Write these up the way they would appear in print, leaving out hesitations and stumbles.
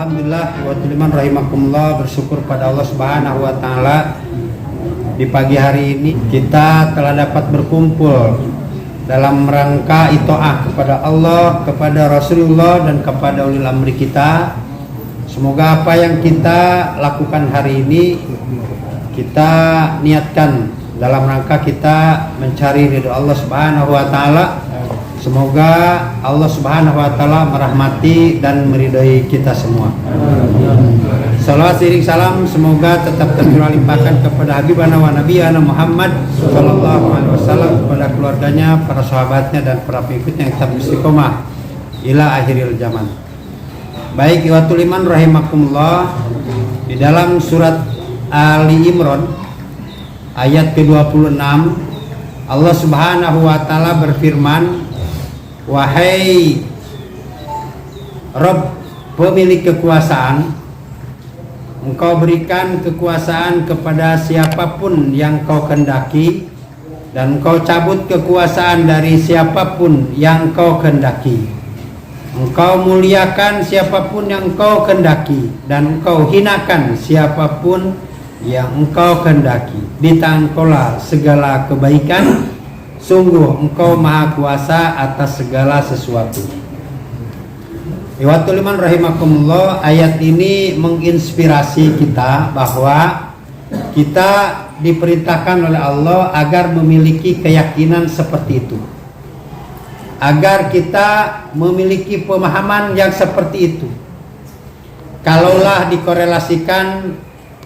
Alhamdulillah wa tuliman rahimakumullah, bersyukur pada Allah Subhanahu wa taala. Di pagi hari ini kita telah dapat berkumpul dalam rangka itaat kepada Allah, kepada Rasulullah dan kepada ulil amri kita. Semoga apa yang kita lakukan hari ini kita niatkan dalam rangka kita mencari ridho Allah Subhanahu wa taala. Semoga Allah Subhanahu wa taala merahmati dan meridhai kita semua. Salawat iring salam semoga tetap terlimpahkan kepada Habibana wa Nabiyana Muhammad sallallahu alaihi wasallam, kepada keluarganya, para sahabatnya dan para pengikutnya yang tetap istiqomah ila akhiril zaman. Baik, iwatul iman rahimakumullah, di dalam surat Ali Imran ayat ke-26 Allah Subhanahu wa taala berfirman, wahai Rabb pemilik kekuasaan, Engkau berikan kekuasaan kepada siapapun yang Kau kehendaki, dan Engkau cabut kekuasaan dari siapapun yang Kau kehendaki. Engkau muliakan siapapun yang Engkau kehendaki, dan Engkau hinakan siapapun yang Engkau kehendaki. Di tangan Kaulah segala kebaikan, sungguh Engkau maha kuasa atas segala sesuatu. Iwatul iman rahimakumullah, ayat ini menginspirasi kita bahwa kita diperintahkan oleh Allah agar memiliki keyakinan seperti itu, agar kita memiliki pemahaman yang seperti itu. Kalaulah dikorelasikan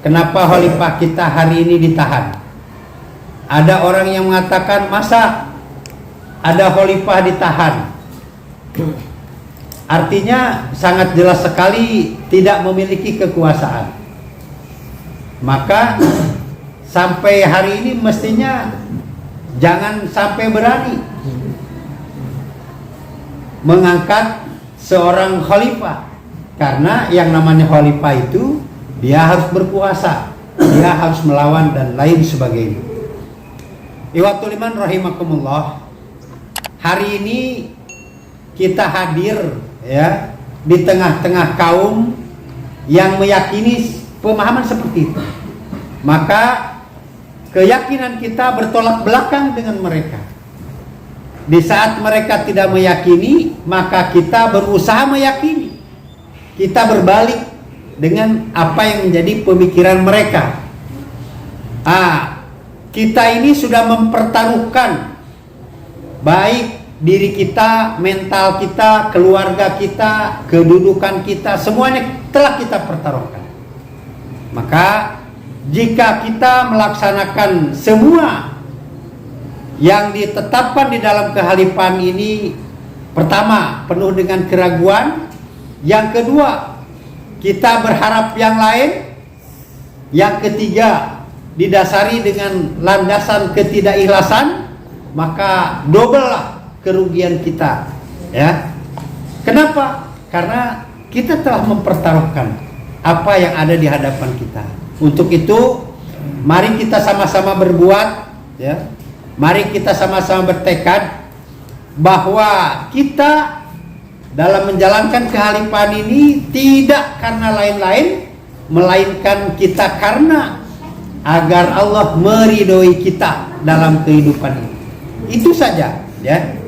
kenapa khalifah kita hari ini ditahan, ada orang yang mengatakan masa ada khalifah ditahan, artinya sangat jelas sekali tidak memiliki kekuasaan. Maka sampai hari ini mestinya jangan sampai berani mengangkat seorang khalifah, karena yang namanya khalifah itu dia harus berkuasa, dia harus melawan dan lain sebagainya. Iwatul iman rahimakumullah, hari ini kita hadir ya di tengah-tengah kaum yang meyakini pemahaman seperti itu. Maka keyakinan kita bertolak belakang dengan mereka. Di saat mereka tidak meyakini, maka kita berusaha meyakini. Kita berbalik dengan apa yang menjadi pemikiran mereka. Kita ini sudah mempertaruhkan baik diri kita, mental kita, keluarga kita, kedudukan kita, semuanya telah kita pertaruhkan. Maka jika kita melaksanakan semua yang ditetapkan di dalam kekhalifahan ini, pertama penuh dengan keraguan, yang kedua kita berharap yang lain, yang ketiga didasari dengan landasan ketidakikhlasan, maka double lah kerugian kita, ya. Kenapa? Karena kita telah mempertaruhkan apa yang ada di hadapan kita. Untuk itu, mari kita sama-sama berbuat, ya. Mari kita sama-sama bertekad bahwa kita dalam menjalankan kekhalifahan ini tidak karena lain-lain, melainkan kita karena agar Allah meridhoi kita dalam kehidupan ini. Itu saja, ya.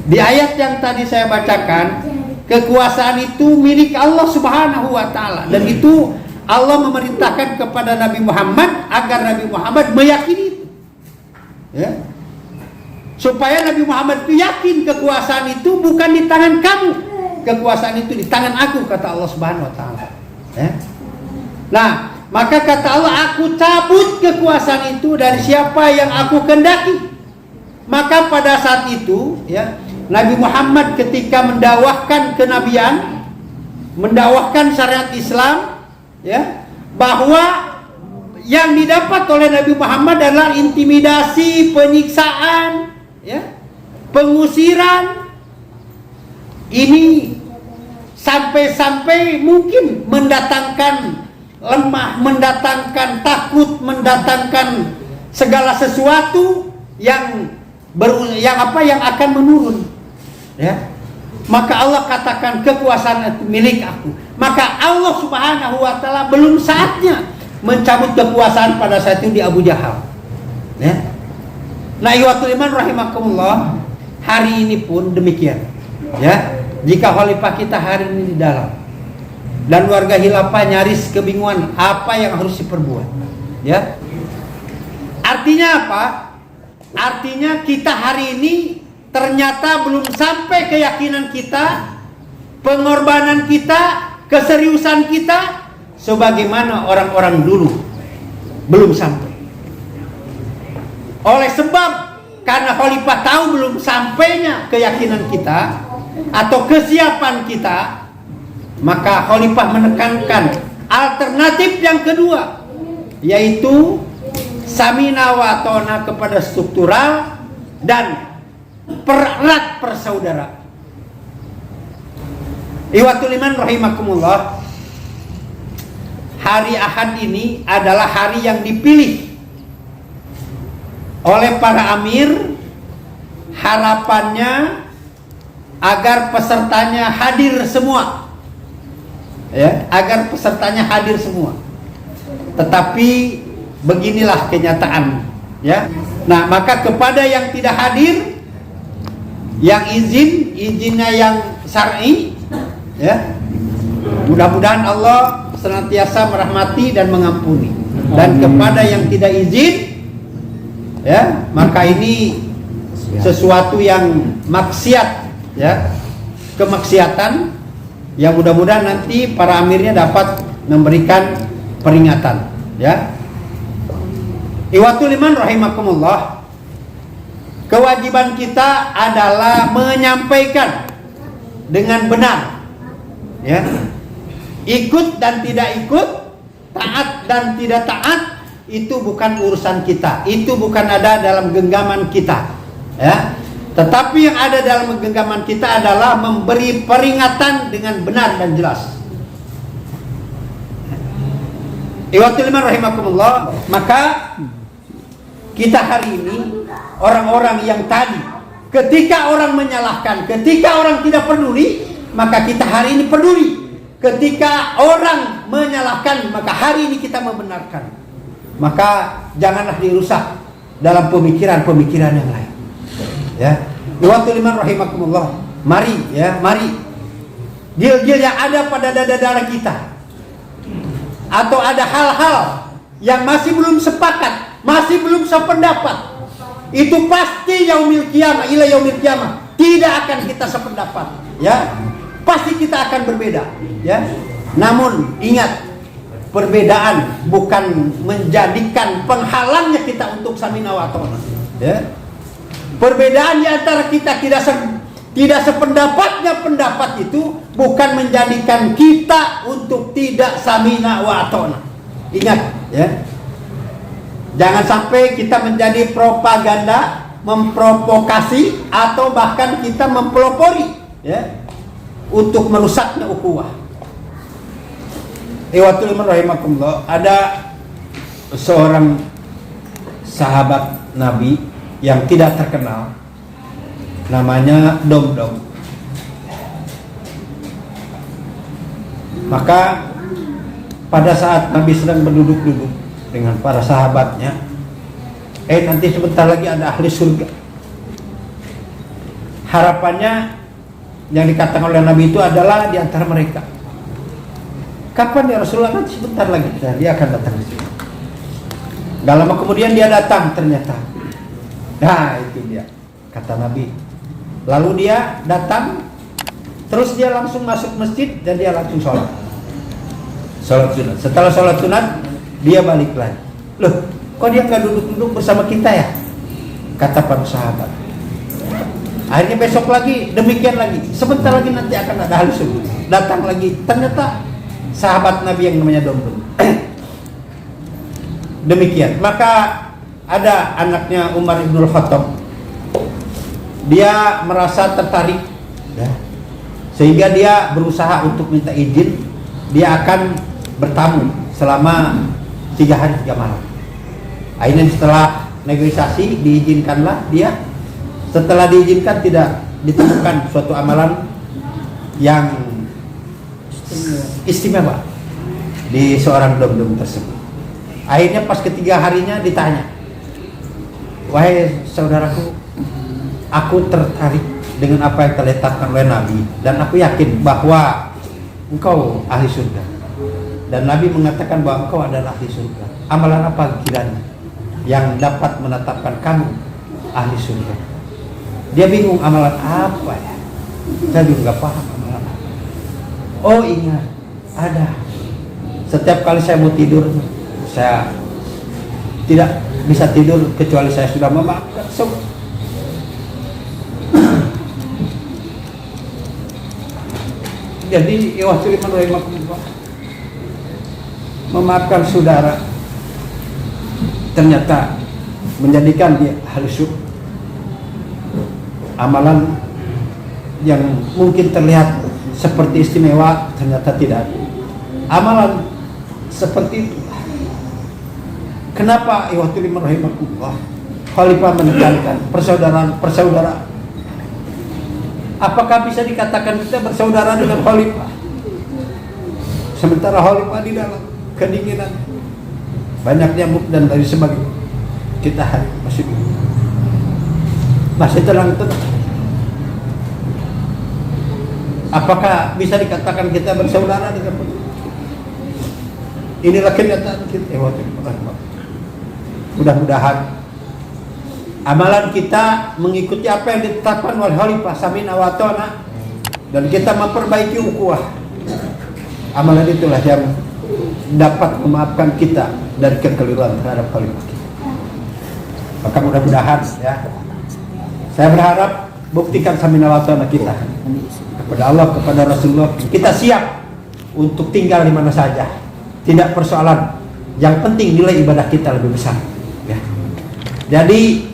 Di ayat yang tadi saya bacakan, kekuasaan itu milik Allah Subhanahu wa taala, dan itu Allah memerintahkan kepada Nabi Muhammad agar Nabi Muhammad meyakini itu, ya. Supaya Nabi Muhammad itu yakin kekuasaan itu bukan di tangan kamu, kekuasaan itu di tangan aku, kata Allah Subhanahu wa taala, ya. Nah, maka kata Allah, aku cabut kekuasaan itu dari siapa yang aku kehendaki. Maka pada saat itu, ya, Nabi Muhammad ketika mendakwahkan kenabian, mendakwahkan syariat Islam, ya, bahwa yang didapat oleh Nabi Muhammad adalah intimidasi, penyiksaan, ya, pengusiran. Ini sampai-sampai mungkin mendatangkan lemah, mendatangkan takut, mendatangkan segala sesuatu yang akan menurun, ya. Maka Allah katakan kekuasaan itu milik aku. maka Allah Subhanahu wa taala belum saatnya mencabut kekuasaan pada saat itu di Abu Jahal. Ya. Nah, ikhwatul iman rahimakumullah, hari ini pun demikian. Ya, jika khalifah kita hari ini di dalam dan warga khilafah nyaris kebingungan apa yang harus diperbuat. Ya. Artinya apa? Artinya kita hari ini ternyata belum sampai keyakinan kita, pengorbanan kita, keseriusan kita sebagaimana orang-orang dulu. Belum sampai. Oleh sebab karena khalifah tahu belum sampainya keyakinan kita atau kesiapan kita, maka khalifah menekankan alternatif yang kedua, yaitu samina wa ta'na kepada struktural dan pererat persaudaraan. Ikhwatul iman rahimakumullah, hari Ahad ini adalah hari yang dipilih oleh para amir, harapannya agar pesertanya hadir semua. Ya, agar pesertanya hadir semua. Tetapi beginilah kenyataan, ya. Nah, maka kepada yang tidak hadir, yang izinnya yang syar'i, ya. Mudah-mudahan Allah senantiasa merahmati dan mengampuni. Dan kepada yang tidak izin, ya, maka ini sesuatu yang maksiat, ya, kemaksiatan yang mudah-mudahan nanti para amirnya dapat memberikan peringatan, ya. Ikhwatul iman rahimakumullah, kewajiban kita adalah menyampaikan dengan benar, ya. Ikut dan tidak ikut, taat dan tidak taat, itu bukan urusan kita, itu bukan ada dalam genggaman kita, ya. Tetapi yang ada dalam genggaman kita adalah memberi peringatan dengan benar dan jelas. Ikhwatul iman rahimakumullah, maka kita hari ini orang-orang yang tadi ketika orang menyalahkan, ketika orang tidak peduli, maka kita hari ini peduli. Ketika orang menyalahkan, maka hari ini kita membenarkan. Maka janganlah dirusak dalam pemikiran-pemikiran yang lain. Ya, ikhwatul iman rahimakumullah. Mari, ya, mari. Gil-gil yang ada pada dada-dada kita, atau ada hal-hal yang masih belum sepakat, masih belum sependapat, itu pasti yaumil qiyamah, ila yaumil qiyamah tidak akan kita sependapat, ya. Pasti kita akan berbeda, ya. Namun ingat, perbedaan bukan menjadikan penghalangnya kita untuk samina wa ta'na, ya. Perbedaan di antara kita tidak sependapatnya pendapat itu bukan menjadikan kita untuk tidak samina wa ta'na. Ingat, ya. Jangan sampai kita menjadi propaganda, memprovokasi atau bahkan kita mempelopori, ya, untuk merusaknya ukhuwah. Ikhwatul iman rahimakumullah, ada seorang sahabat Nabi yang tidak terkenal, namanya Domdom. Maka pada saat Nabi sedang berduduk-duduk dengan para sahabatnya, nanti sebentar lagi ada ahli surga. Harapannya yang dikatakan oleh Nabi itu adalah di antara mereka. Kapan ya Rasulullah? Nanti sebentar lagi dia akan datang di sini. Gak lama kemudian dia datang ternyata. Nah, itu dia kata Nabi. Lalu dia datang, terus dia langsung masuk masjid dan dia langsung sholat sunat. Setelah sholat sunat, dia balik lagi. Loh, kok dia nggak duduk-duduk bersama kita ya? Kata para sahabat. Akhirnya besok lagi, demikian lagi. Sebentar lagi nanti akan ada ahli surga. Datang lagi, ternyata sahabat Nabi yang namanya Domdom. Demikian. Maka ada anaknya Umar ibnul Khattab. Dia merasa tertarik, ya, sehingga dia berusaha untuk minta izin. Dia akan bertamu selama 3 hari 3 malam. Akhirnya setelah negosiasi diizinkanlah dia. Setelah diizinkan tidak ditemukan suatu amalan yang istimewa di seorang dom-dom tersebut. Akhirnya pas ketiga harinya ditanya, wahai saudaraku, aku tertarik dengan apa yang telah ditetapkan oleh Nabi, dan aku yakin bahwa engkau ahli surga. Dan Nabi mengatakan bahwa engkau adalah ahli surga. Amalan apa kiranya yang dapat menetapkan kamu ahli surga? Dia bingung, amalan apa ya? Saya juga nggak paham amalan apa. Oh ingat, ada. Setiap kali saya mau tidur, saya tidak bisa tidur kecuali saya sudah memaafkan semua. Jadi memaafkan saudara ternyata menjadikan dia ahli surga. Amalan yang mungkin terlihat seperti istimewa ternyata tidak. Amalan seperti itu. Kenapa rahimakumullah Khalifah menekankan persaudaraan? Apakah bisa dikatakan kita bersaudara dengan Khalifah? Sementara Khalifah di dalam kedinginan, banyak nyamuk dan lain sebagainya, kita masih tenang-tenang. Apakah bisa dikatakan kita bersaudara dengan Khalifah? Inilah kenyataan kita. Mudah-mudahan amalan kita mengikuti apa yang ditetapkan oleh Khalifah Samina wa Ta'na, dan kita memperbaiki ukhuwah. Amalan itulah yang dapat memaafkan kita dari kekeliruan terhadap Khalifah kita. Maka mudah-mudahan ya, saya berharap buktikan Samina wa Ta'na kita kepada Allah, kepada Rasulullah. Kita siap untuk tinggal di mana saja, tidak persoalan. Yang penting nilai ibadah kita lebih besar ya. Jadi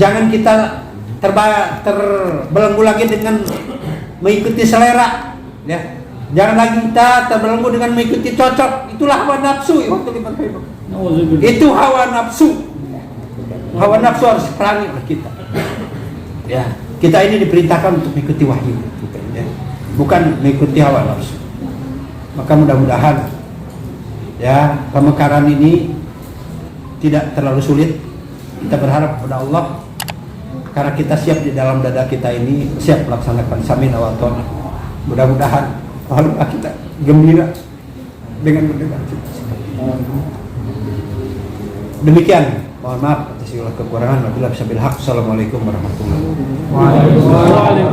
jangan kita terbelenggu lagi dengan mengikuti selera ya. Jangan lagi kita terbelenggu dengan mengikuti cocok. Itulah hawa nafsu. Itu hawa nafsu. Hawa nafsu harus perangi oleh kita ya. Kita ini diperintahkan untuk mengikuti wahyu ya, bukan mengikuti hawa nafsu. Maka mudah-mudahan ya, pemekaran ini tidak terlalu sulit. Kita berharap kepada Allah, karena kita siap di dalam dada kita ini, siap melaksanakan Samina wa Ta'na. Mudah-mudahan Khalifah kita gembira dengan mendengar kita. Demikian, mohon maaf atas segala kekurangan. Wabillahi taufiq. Assalamualaikum warahmatullahi wabarakatuh.